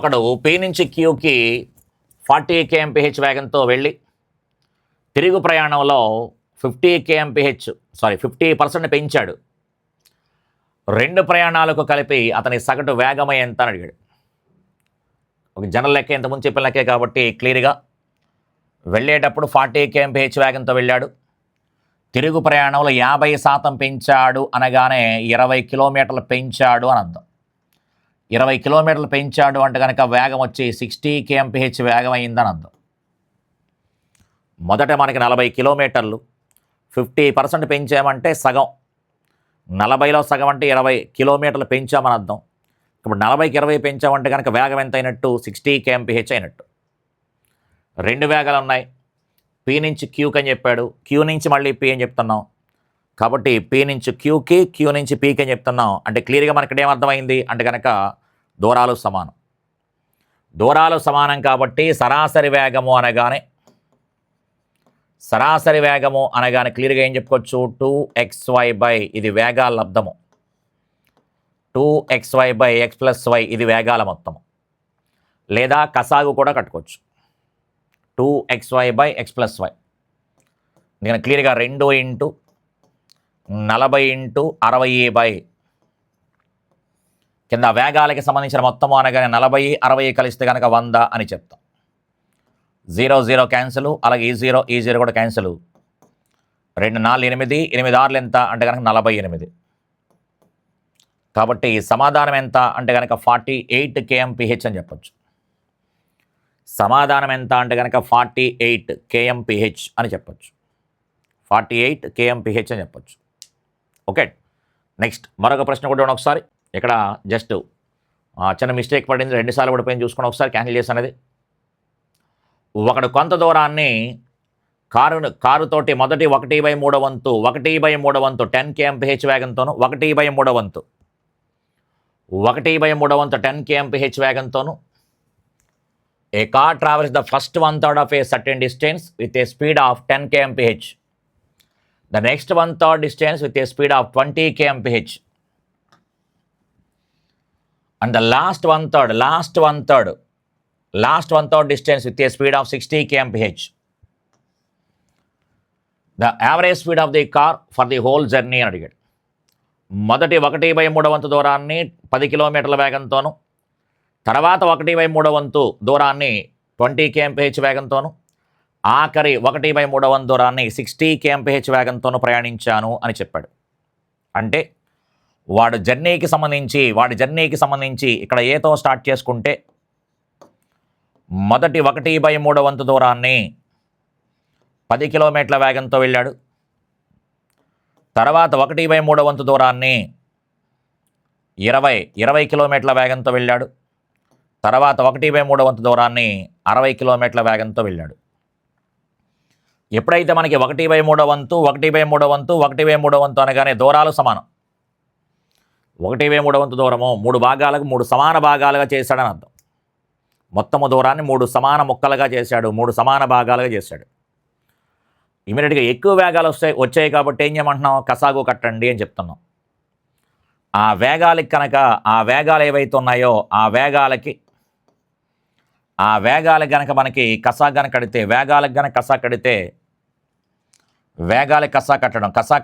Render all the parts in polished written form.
ఒకడు పి నుంచి క్యూకి 40 kmph వేగంతో వెళ్ళి తిరుగు ప్రయాణంలో 50% పెంచాడు. రెండు ప్రయాణాలకు కలిపి అతని సగటు వేగం ఎంత అని అడిగాడు. ఒక జనరల్ లెక్క ఇంతకుముందు చెప్పిన లెక్కే కాబట్టి క్లియర్గా వెళ్ళేటప్పుడు 40 kmph వేగంతో వెళ్ళాడు. తిరుగు ప్రయాణంలో 50% పెంచాడు అనగానే 20 కిలోమీటర్లు పెంచాడు అని అర్థం. 20 కిలోమీటర్లు పెంచాడు అంటే కనుక వేగం వచ్చి 60 kmph వేగం అయిందని అర్థం. మొదట మనకి 40 కిలోమీటర్లు 50% పెంచామంటే సగం, 40లో సగం అంటే 20 కిలోమీటర్లు పెంచామని అర్థం. ఇప్పుడు 40కి 20 పెంచామంటే కనుక వేగం ఎంత అయినట్టు? 60 kmph అయినట్టు. రెండు వేగాలు ఉన్నాయి. పి నుంచి క్యూకి అని చెప్పాడు, క్యూ నుంచి మళ్ళీ పి అని చెప్తున్నాం. కాబట్టి పి నుంచి క్యూకి, క్యూ నుంచి పీకి అని చెప్తున్నాం. అంటే క్లియర్గా మనకి ఏమర్థమైంది అంటే కనుక దూరాలు సమానం. దూరాలు సమానం కాబట్టి సరాసరి వేగము అనగానే క్లియర్గా ఏం చెప్పుకోవచ్చు? 2xy ఇది వేగాల లబ్ధము, 2xy/x+y ఇది వేగాల మొత్తము. లేదా కసాగు కూడా కట్టుకోవచ్చు, 2xy/x+y. నేను క్లియర్గా 2 × 40 × 60 కింద వేగాలకి సంబంధించిన మొత్తము అనగానే 40, 60 కలిస్తే కనుక 100 అని చెప్తాం. 0 0 క్యాన్సిల్, అలాగే ఈ జీరో కూడా క్యాన్సిల్. 2 4 8, 8 6 ఎంత అంటే కనుక 48. కాబట్టి సమాధానం ఎంత అంటే కనుక 48 kmph అని చెప్పచ్చు. సమాధానం ఎంత అంటే కనుక 48 kmph అని చెప్పచ్చు. 48 kmph అని చెప్పచ్చు. ఓకే, నెక్స్ట్ మరొక ప్రశ్న కూడా ఒకసారి. ఇక్కడ జస్ట్ చిన్న మిస్టేక్ పడింది, 2 సార్లు పడిపోయింది, చూసుకుని ఒకసారి క్యాన్సిల్ చేసి అనేది. ఒకడు కొంత దూరాన్ని కారుతోటి మొదటి 1/3 వంతు 10 kmph వేగంతోను, 1/3 వంతు 10 kmph వేగంతోను a car travels the first 1/3 of a certain distance with a speed of 10 kmph, the next 1/3 distance with a speed of 20 kmph, and the last one third distance with a speed of 60 kmph. The average speed of the car for the whole journey అని అడిగాడు. మొదటి 1/3 వంతు దూరాన్ని 10 కిలోమీటర్ల వేగంతోను, తర్వాత 1/3 వంతు దూరాన్ని 20 kmph వేగంతోను, ఆఖరి 1/3 వంతు దూరాన్ని 60 kmph వేగంతోను ప్రయాణించాను అని చెప్పాడు. అంటే వాడి జర్నీకి సంబంధించి ఇక్కడ ఏతో స్టార్ట్ చేసుకుంటే మొదటి 1/3 వంతు దూరాన్ని 10 కిలోమీటర్ల వేగంతో వెళ్ళాడు, తర్వాత 1/3 వంతు దూరాన్ని 20 కిలోమీటర్ల వేగంతో వెళ్ళాడు, తర్వాత 1/3 వంతు దూరాన్ని 60 కిలోమీటర్ల వేగంతో వెళ్ళాడు. ఎప్పుడైతే మనకి 1/3 వంతు అనగానే దూరాలు సమానం. 1/3 వంతు దూరము 3 సమాన భాగాలుగా చేశాడని అర్థం. మొత్తము దూరాన్ని 3 సమాన ముక్కలుగా చేశాడు, 3 సమాన భాగాలుగా చేశాడు. ఇమీడియట్గా ఎక్కువ వేగాలు వచ్చాయి కాబట్టి ఏం చేయమంటున్నాం? కసాగు కట్టండి అని చెప్తున్నాం. ఆ వేగాలకి కనుక ఆ వేగాలు ఏవైతే ఉన్నాయో ఆ వేగాలకి కనుక మనకి కసా కనుక కడితే, వేగాలకు కనుక కసా కడితే, వేగాలకి కసా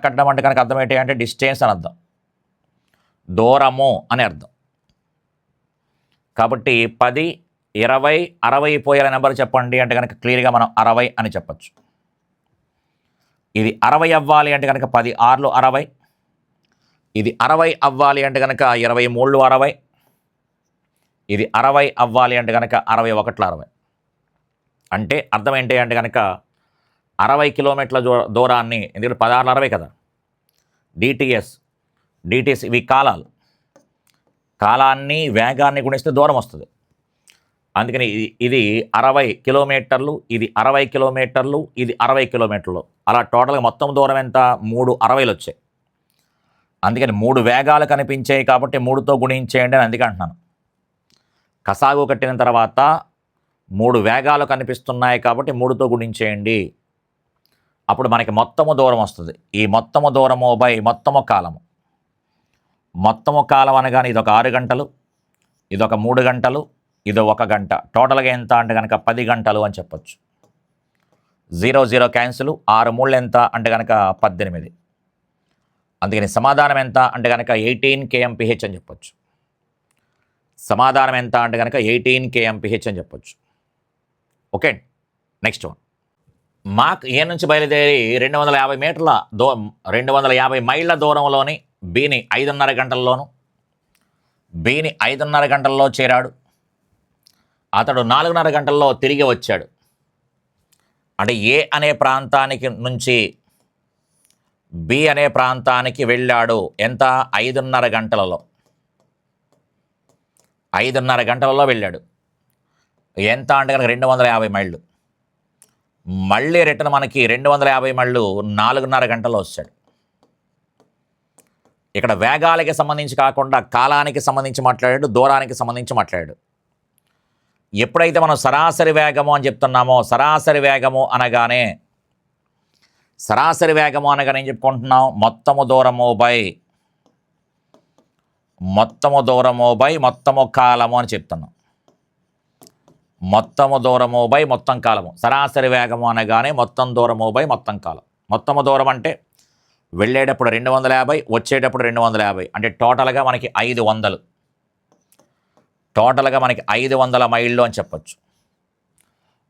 కట్టడం అంటే కనుక అర్థం ఏంటి అంటే డిస్టెన్స్ అని అర్థం, దూరము అని అర్థం. కాబట్టి 10, 20, 60 పోయేల నెంబర్ చెప్పండి అంటే కనుక క్లియర్గా మనం 60 అని చెప్పచ్చు. ఇది 60 అవ్వాలి అంటే కనుక 10 6 60, ఇది 60 అవ్వాలి అంటే కనుక 23 60, ఇది 60 అవ్వాలి అంటే కనుక 61 60. అంటే అర్థం ఏంటి అంటే కనుక 60 కిలోమీటర్ల దూరాన్ని, ఎందుకంటే 16 60 కదా, డిటిఎస్ ఇవి కాలాన్ని వేగాన్ని గుణిస్తే దూరం వస్తుంది. అందుకని ఇది 60 కిలోమీటర్లు, ఇది 60 కిలోమీటర్లు, ఇది 60 కిలోమీటర్లు, అలా టోటల్గా మొత్తం దూరం ఎంత? 3 60లు వచ్చాయి. అందుకని 3 వేగాలు కనిపించాయి కాబట్టి 3తో గుణించేయండి అని అందుకే అంటున్నాను. కసాగు కట్టిన తర్వాత 3 వేగాలు కనిపిస్తున్నాయి కాబట్టి 3తో గుణించేయండి. అప్పుడు మనకి మొత్తము దూరం వస్తుంది. ఈ మొత్తము దూరము బై మొత్తము కాలము. మొత్తము కాలం అనగానే ఇదొక 6 గంటలు, ఇదొక 3 గంటలు, ఇది 1 గంట. టోటల్గా ఎంత అంటే కనుక 10 గంటలు అని చెప్పొచ్చు. 0 0 క్యాన్సిల్, 6 3 ఎంత అంటే కనుక 18. అందుకని సమాధానం ఎంత అంటే కనుక 18 kmph అని చెప్పొచ్చు. సమాధానం ఎంత అంటే కనుక 18 kmph అని చెప్పొచ్చు. Okay, next one. మాక్ ఏ నుంచి బయలుదేరి 250 మైళ్ళ దూరంలోని బిని 5:30 గంటల్లోను, బిని 5:30 గంటల్లో చేరాడు. అతడు 4:30 గంటల్లో తిరిగి వచ్చాడు. అంటే ఏ అనే ప్రాంతానికి నుంచి బి అనే ప్రాంతానికి వెళ్ళాడు. ఎంత? 5:30 గంటలలో. 5:30 గంటలలో వెళ్ళాడు. ఎంత అంటే కనుక 250 మైళ్ళు. మళ్ళీ రిటర్న్ మనకి 250 మైళ్ళు 4:30 గంటల్లో వచ్చాడు. ఇక్కడ వేగాలకి సంబంధించి కాకుండా కాలానికి సంబంధించి మాట్లాడాడు, దూరానికి సంబంధించి మాట్లాడాడు. ఎప్పుడైతే మనం సరాసరి వేగము అని చెప్తున్నామో, సరాసరి వేగము అనగానే ఏం చెప్పుకుంటున్నాం? మొత్తము దూరము బై మొత్తము కాలము అని చెప్తున్నాం. మొత్తము దూరము బై మొత్తం కాలము. సరాసరి వేగము అనగానే మొత్తం దూరము బై మొత్తం కాలం. మొత్తము దూరం అంటే వెళ్ళేటప్పుడు 250, వచ్చేటప్పుడు 250, అంటే టోటల్గా మనకి 500. టోటల్గా మనకి 500 మైళ్ళు అని చెప్పొచ్చు.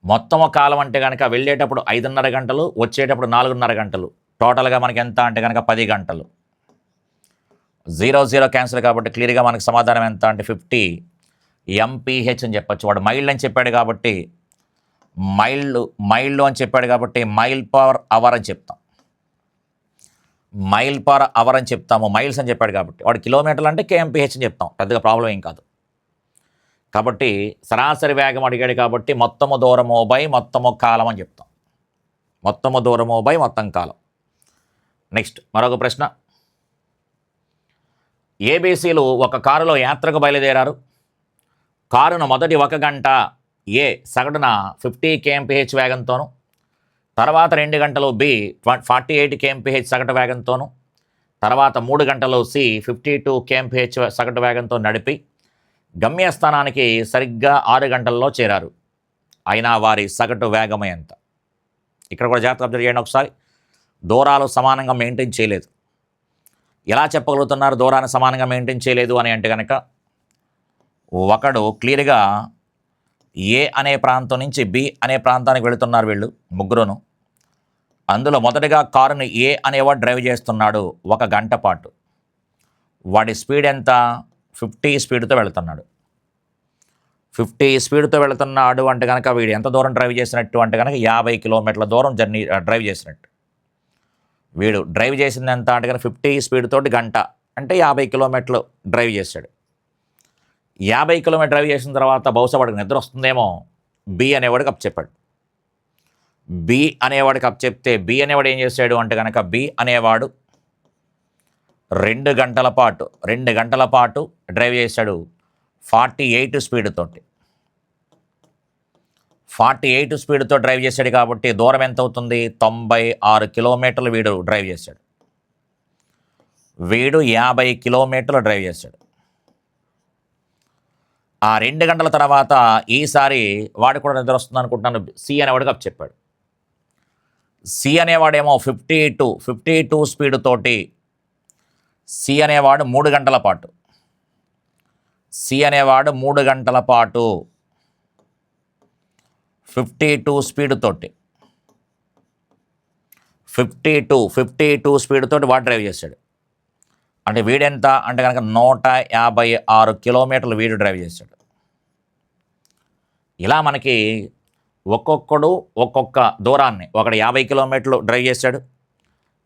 మొత్తము కాలం అంటే కనుక వెళ్ళేటప్పుడు 5:30 గంటలు, వచ్చేటప్పుడు 4:30 గంటలు. టోటల్గా మనకి ఎంత అంటే కనుక 10 గంటలు. 0 0 క్యాన్సిల్ కాబట్టి క్లియర్గా మనకి సమాధానం ఎంత అంటే 50 mph అని చెప్పచ్చు. వాడు మైళ్ళు అని చెప్పాడు కాబట్టి మైళ్ళు అని చెప్పాడు కాబట్టి మైల్ పర్ అవర్ అని చెప్తాం. మైల్ పర్ అవర్ అని చెప్తాము. మైల్స్ అని చెప్పాడు కాబట్టి వాడు కిలోమీటర్లు అంటే kmph అని చెప్తాం. పెద్దగా ప్రాబ్లం ఏం కాదు. కాబట్టి సరాసరి వేగం అడిగాడు కాబట్టి మొత్తము దూరము బై మొత్తము కాలం అని చెప్తాం. మొత్తము దూరము బై మొత్తం కాలం. నెక్స్ట్ మరొక ప్రశ్న. ఏబీసీలు ఒక కారులో యాత్రకు బయలుదేరారు. కారును మొదటి 1 గంట ఏ సగటున 50 kmph వేగంతోనూ, తర్వాత 2 గంటలు బి 48 kmph సగటు వేగంతోనూ, తర్వాత 3 గంటలు సి 52 kmph సగటు వేగంతో నడిపి గమ్యస్థానానికి సరిగ్గా 6 గంటల్లో చేరారు. అయినా వారి సగటు వేగం ఎంత? ఇక్కడ కూడా జాగ్రత్తగా అబ్జర్వ్ చేయండి ఒకసారి. దూరాలు సమానంగా మెయింటైన్ చేయలేదు. ఎలా చెప్పగలుగుతున్నారు దూరాన్ని సమానంగా మెయింటైన్ చేయలేదు అని అంటే కనుక, ఒకడు క్లియర్గా ఏ అనే ప్రాంతం నుంచి బి అనే ప్రాంతానికి వెళుతున్నారు వీళ్ళు ముగ్గురును. అందులో మొదటగా కారుని ఏ అనేవాడు డ్రైవ్ చేస్తున్నాడు 1 గంట పాటు. వాడి స్పీడ్ ఎంత? 50 స్పీడ్తో వెళుతున్నాడు. 50 స్పీడ్తో వెళుతున్నాడు అంటే కనుక వీడు ఎంత దూరం డ్రైవ్ చేసినట్టు అంటే కనుక 50 కిలోమీటర్ల దూరం డ్రైవ్ చేసినట్టు. వీడు డ్రైవ్ చేసింది ఎంత అంటే కనుక 50 స్పీడ్ తోటి గంట అంటే 50 కిలోమీటర్లు డ్రైవ్ చేశాడు. 50 కిలోమీటర్ డ్రైవ్ చేసిన తర్వాత బహుశా వాడికి నిద్ర వస్తుందేమో బి అనేవాడికి అప్ చెప్పాడు. బి అనేవాడికి అప్ చెప్తే బి అనేవాడు ఏం చేశాడు అంటే కనుక బి అనేవాడు 2 గంటల పాటు డ్రైవ్ చేశాడు 48 స్పీడ్ తోటి. 48 స్పీడ్తో డ్రైవ్ చేశాడు కాబట్టి దూరం ఎంత అవుతుంది? 96 కిలోమీటర్లు వీడు డ్రైవ్ చేశాడు. 50 కిలోమీటర్లు డ్రైవ్ చేశాడు. ఆ 2 గంటల తర్వాత ఈసారి వాడు కూడా నిద్ర వస్తుంది అనుకుంటున్నాను, సి అనేవాడికి అప్ చెప్పాడు. సి అనేవాడేమో 52 స్పీడ్ తోటి సి అనేవాడు 3 గంటల పాటు 52 స్పీడ్ తోటి 52 స్పీడ్ తోటి వాడు డ్రైవ్ చేశాడు. అంటే వీడెంత అంటే కనుక 156 కిలోమీటర్లు వీడు డ్రైవ్ చేశాడు. ఇలా మనకి ఒక్కొక్కడు ఒక్కొక్క దూరాన్ని, ఒకడు 50 కిలోమీటర్లు డ్రైవ్ చేశాడు,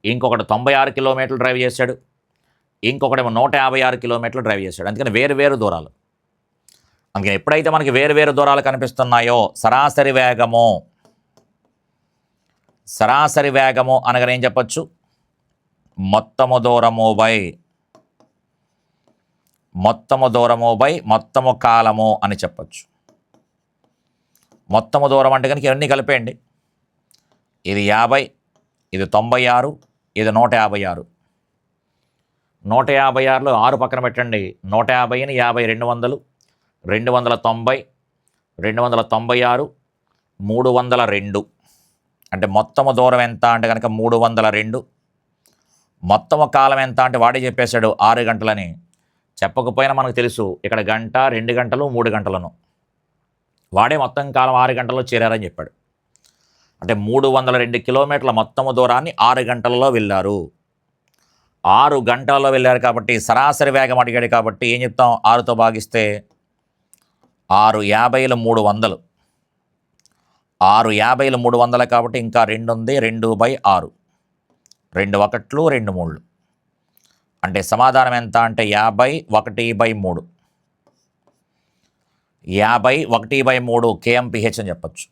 ఇంకొకడు 96 కిలోమీటర్లు డ్రైవ్ చేశాడు, ఇంకొకడేమో 156 కిలోమీటర్లు డ్రైవ్ చేశాడు. అందుకని వేరు దూరాలు. అందుకని ఎప్పుడైతే మనకి వేరు దూరాలు కనిపిస్తున్నాయో సరాసరి వేగము అనగా ఏం చెప్పచ్చు? మొత్తము దూరము బై మొత్తము కాలము అని చెప్పచ్చు. మొత్తము దూరం అంటే కనుక ఇవన్నీ కలిపేయండి. ఇది 50, ఇది 96, ఇది 156. 156లో 6 పక్కన పెట్టండి. 150ని 50 200, 290, 296, 302 అంటే మొత్తము దూరం ఎంత అంటే కనుక 302. మొత్తము కాలం ఎంత అంటే వాడే చెప్పేశాడు 6 గంటలని. చెప్పకపోయినా మనకు తెలుసు ఇక్కడ గంట, 2 గంటలు, 3 గంటలను. వాడే మొత్తం కాలం 6 గంటల్లో చేరారని చెప్పాడు. అంటే 302 కిలోమీటర్ల మొత్తము దూరాన్ని 6 గంటలలో వెళ్ళారు. 6 గంటలలో వెళ్ళారు కాబట్టి సరాసరి వేగం అడిగాడు కాబట్టి ఏం చెప్తాం? 6తో భాగిస్తే 650 300. 650 300 కాబట్టి ఇంకా 2 ఉంది. 2/6. 2 1లు 2 3లు అంటే సమాధానం ఎంత అంటే 51/3. 51/3 kmph అని చెప్పచ్చు.